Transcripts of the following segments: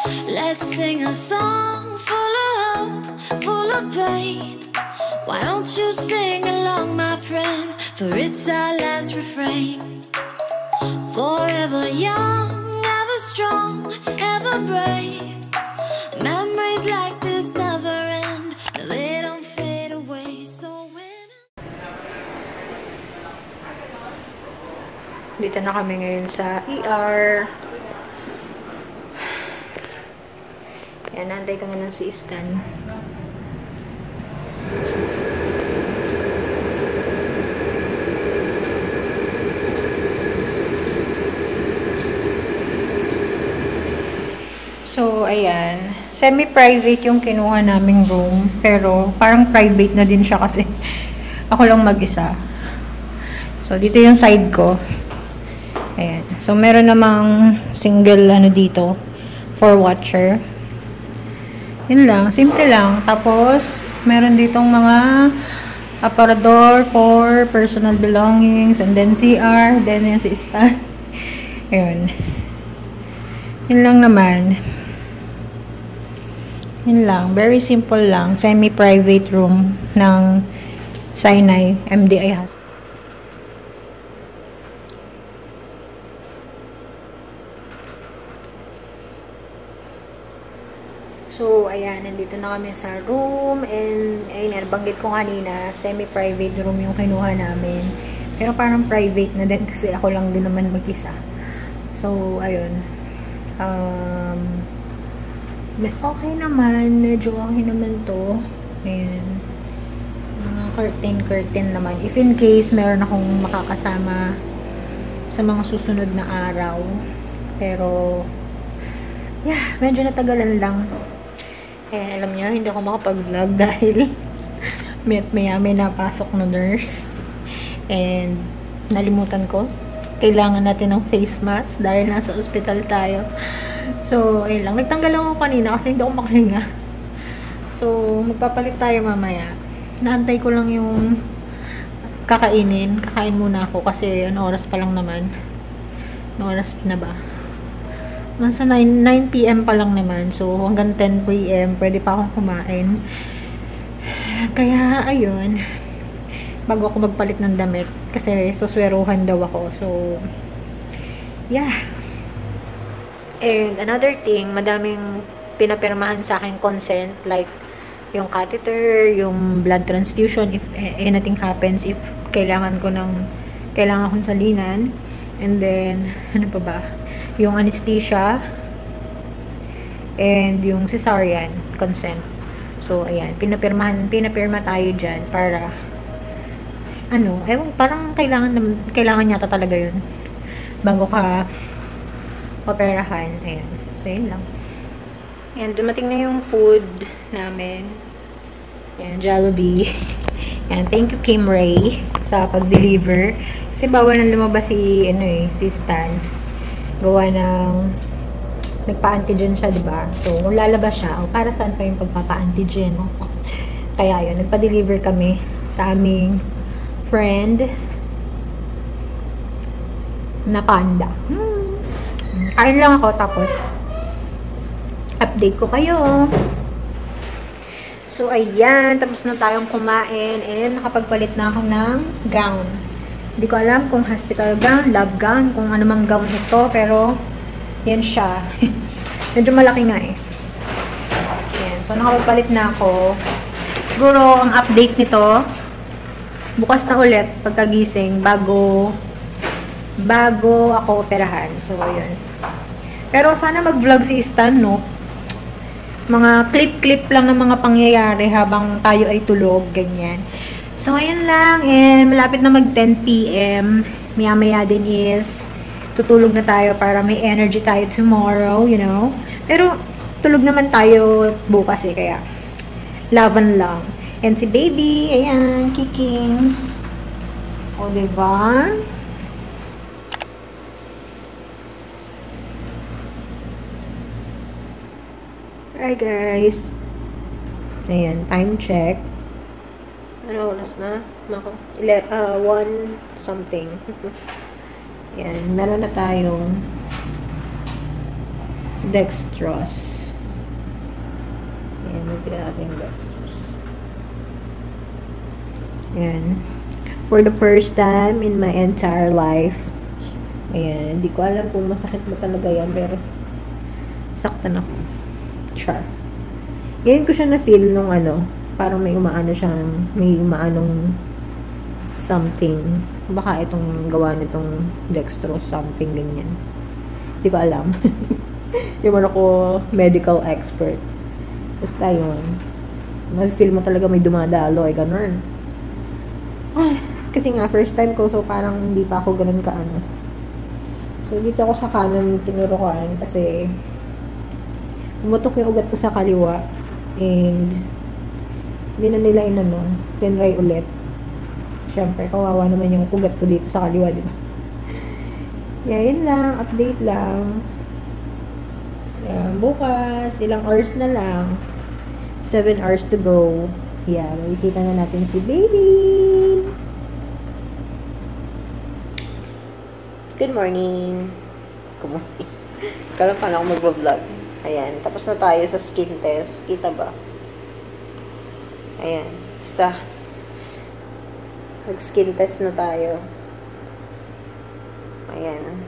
Let's sing a song full of hope, full of pain. Why don't you sing along, my friend? For it's our last refrain. Forever young, ever strong, ever brave. Memories like this never end. No, they don't fade away. So when dito na kami ngayon sa ER. Yan, nantay ko na lang si Stan. So, ayan. Semi-private yung kinuha naming room. Pero, parang private na din siya kasi ako lang mag-isa. So, dito yung side ko. Ayan. So, meron namang single ano dito for watcher. Yun lang. Simple lang. Tapos, meron ditong mga aparador for personal belongings. And then, CR. Then, yan si Stan. Ayun. Yun lang naman. Yun lang. Very simple lang. Semi-private room ng Sinai MDI Hospital. So, ayan, nandito na kami sa room and, ayun, banggit ko kanina, semi-private room yung kinuha namin. Pero parang private na din kasi ako lang din naman mag-isa. So, ayun. Okay naman, medyo okay naman to. Ayan. Mga curtain naman. If in case, meron akong makakasama sa mga susunod na araw. Pero, yeah, medyo natagalan lang. Eh, alam niyo, hindi ako makapag-vlog dahil may napasok na nurse. And, nalimutan ko. Kailangan natin ng face mask dahil nasa ospital tayo. So, ayun lang. Nagtanggal lang ako kanina kasi hindi ako makahinga. So, magpapalit tayo mamaya. Naantay ko lang yung kakainin. Kakain muna ako kasi ano oras pa lang naman. Ano oras na ba? Nasa 9 PM pa lang naman. So, hanggang 10 PM, pwede pa akong kumain. Kaya, ayun. Bago ako magpalit ng damit. Kasi, susweruhan daw ako. So, yeah. And, another thing, madaming pinapirmahan sa akin consent. Like, yung catheter, yung blood transfusion, if anything happens, if kailangan kong salinan. And then, ano pa ba? Yung anesthesia and yung cesarean consent. So, ayan. Pinapirma tayo dyan para parang kailangan yata talaga yun bago ka operahan. Ayan. So, yun lang. Ayan, dumating na yung food namin. Ayan, Jollibee. Ayan, thank you Kim Ray sa pag-deliver. Kasi bawal na lumabas si Stan. Gawa ng nagpa-antigen siya, diba? So, kung lalabas siya, para saan pa yung pagpapa-antigen? Kaya yun, nagpa-deliver kami sa aming friend na panda. Kain lang ako, tapos update ko kayo. So, ayan, tapos na tayong kumain and nakapagpalit na ako ng gown. Hindi ko alam kung hospital gown, lab gown, kung ano mang gown ito, pero yan siya. Medyo malaki nga eh. Yan. So, nakapagpalit na ako. Siguro, ang update nito, bukas na ulit pagkagising bago ako operahan. So, yun. Pero sana mag-vlog si Stan, no? Mga clip-clip lang ng mga pangyayari habang tayo ay tulog, ganyan. So, ayan lang. And malapit na mag 10 PM. Maya-maya din is tutulog na tayo para may energy tayo tomorrow, you know. Pero, tulog naman tayo bukas eh. Kaya, laban lang. And si baby, ayan, kicking. O, diba? Hi, guys. Ayan, time check. Ano oras na? 1 something. Yan, meron na tayong dextrose. Ayan, ito yung ating dextrose. Ayan. For the first time in my entire life. Ayan, hindi ko alam kung masakit mo talaga yan, pero saktan ako. Char. Ngayon ko siya na-feel nung ano, parang may umaanong something. Baka itong gawa nitong dextrose something ganyan. Hindi ko alam. Yung ano ko, medical expert. Basta yun. May-feel mo talaga may dumadalo, ay ganun. Ay, kasi nga, first time ko, so parang hindi pa ako ganun kaano. So, dito ako sa kanan tinurukan kasi umutok yung ugat ko sa kaliwa and hindi na nila tinry ulit. Siyempre, kawawa naman yung ugat ko dito sa kaliwa, diba? Yeah, yun lang. Update lang. Yeah, bukas, ilang hours na lang. 7 hours to go. Yeah, makikita na natin si baby. Good morning. Good morning. Kala pa na ako mag-vlog. Ayan, tapos na tayo sa skin test. Kita ba? Ayan, basta. Nag-skin test na tayo. Ayan.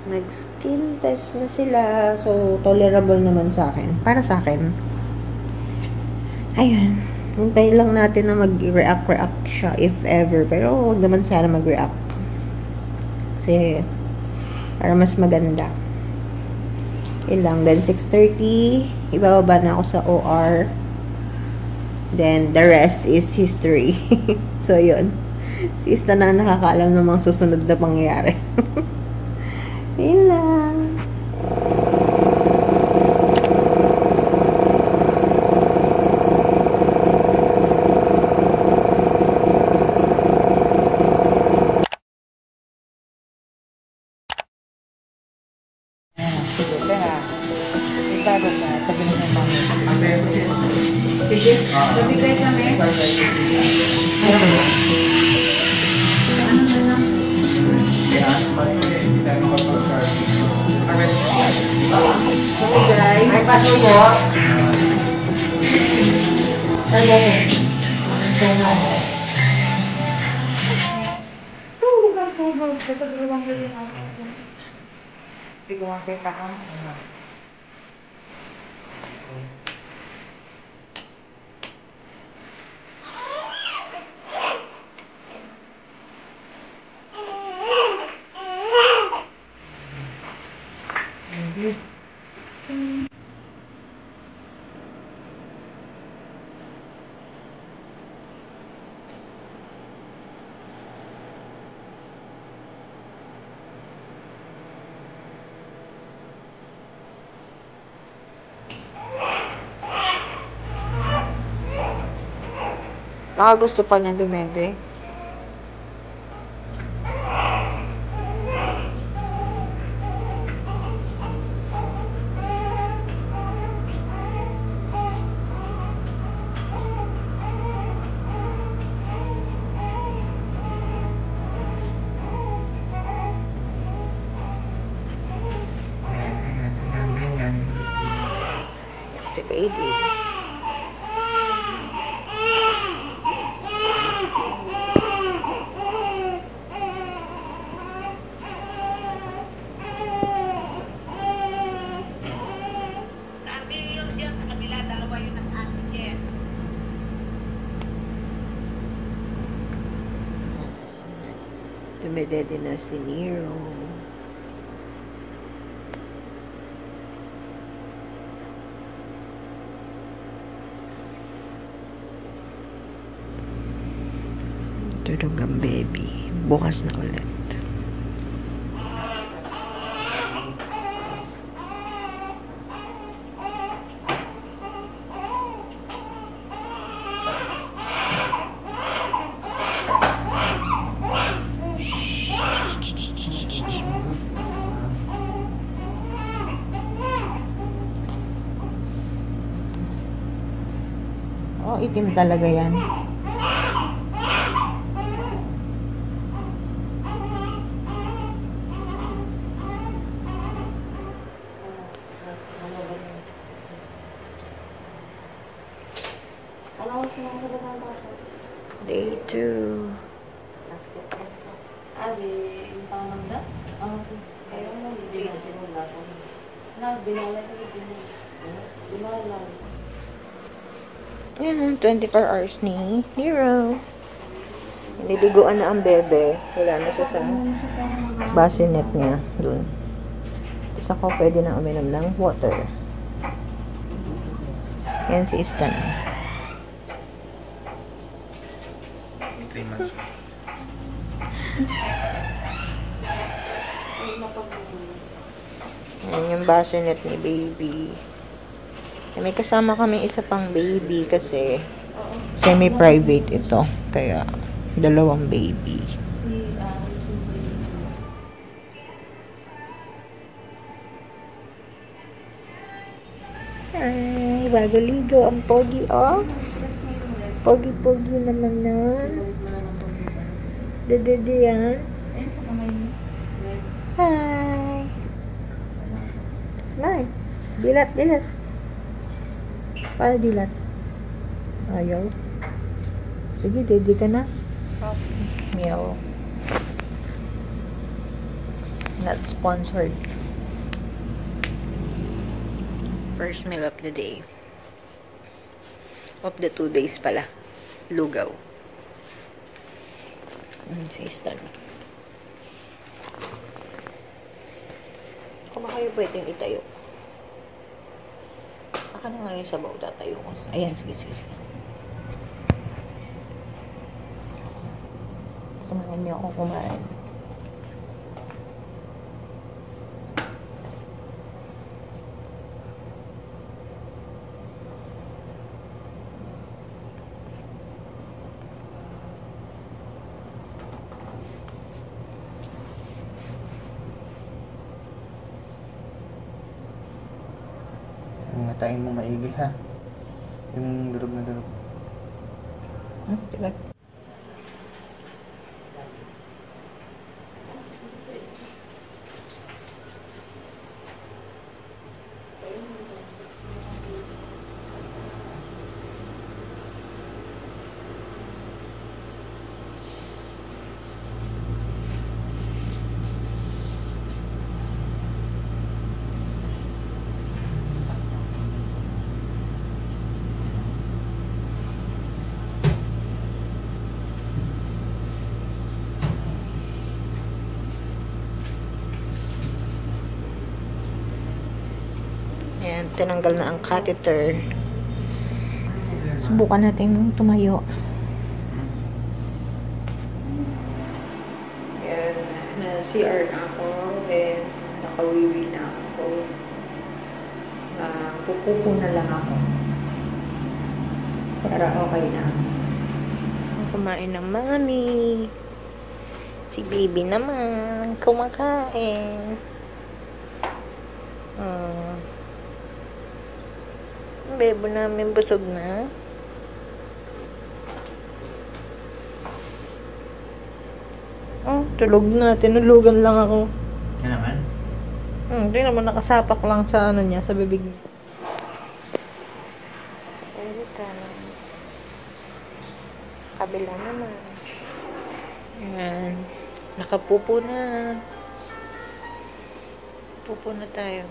Nag-skin test na sila. So, tolerable naman sa akin. Para sa akin. Ayan. Hintayin lang natin na mag-react siya if ever. Pero, huwag naman sana mag-react. Kasi, para mas maganda. Ilang. Then, 6:30. Ibababa na ako sa OR. Then, the rest is history. So, yun. Si Ista na nakakaalam ng mga susunod na pangyayari. Yun lang. Bibigay kami. Ay, paso mo. Baka gusto pa niya dumede. Si baby. Dumedede na si Nero. Tulog ang baby. Bukas na ulit. Oh, itim talaga yan. Day 2. Yan, 24 hours ni Hero. Nililiguan na ang bebe. Wala na siya sa bassinet niya. Doon. Isa ko pwede na uminom ng water. Yan si Stan. 3 months. Yan yung bassinet ni baby. May kasama kami isa pang baby kasi semi-private ito. Kaya, dalawang baby. Ay, bago ligo ang pogi, oh. Pogi-pogi naman nun. Dede yan. Hi. Smile. Dilat, dilat. Para dilat. Ayaw. Sige, dede ka na. Meow. Not sponsored. First meal of the day. Of the 2 days pala. Lugaw. Si Stan. Kung kayo pwedeng itayo. Baka na nga yung sabaw tatayo ko. Ayan, sige, sige, sige. Samahan niyo ako kumain. Ngatain mo maigi ha. Yung durog na durog. Sige. Ayan, tinanggal na ang catheter. Subukan natin tumayo. Ayan, na CR na ako. And nakawiwi na ako. Pupupo na lang ako. Para okay na. Kumain ng mami. Si baby naman. Kumakain. Bebo namin busog na. Oh, tulog na. Tinulugan lang ako. Yan naman? Hindi naman nakasapak lang sa ano niya, sa bibig niya. Kabila naman. Ayan. Nakapupo na. Pupo na tayo.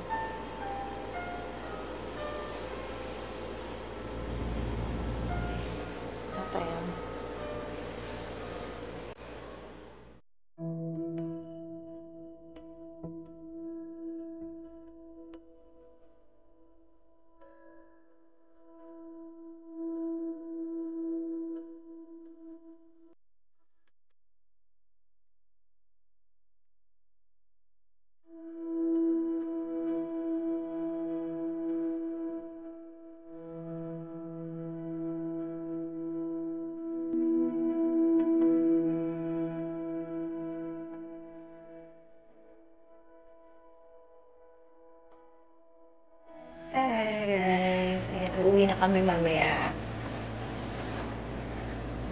Guys, ayan, uuwi na kami mamaya.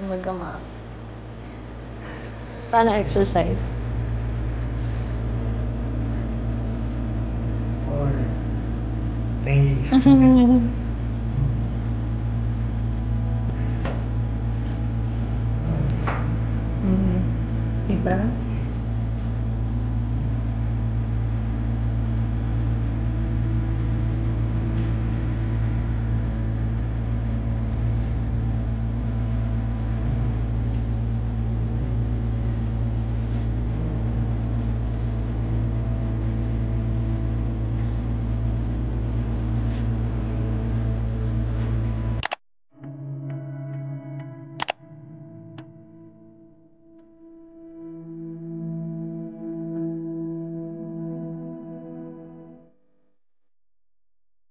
Magama. Paano exercise? Thank you. ba?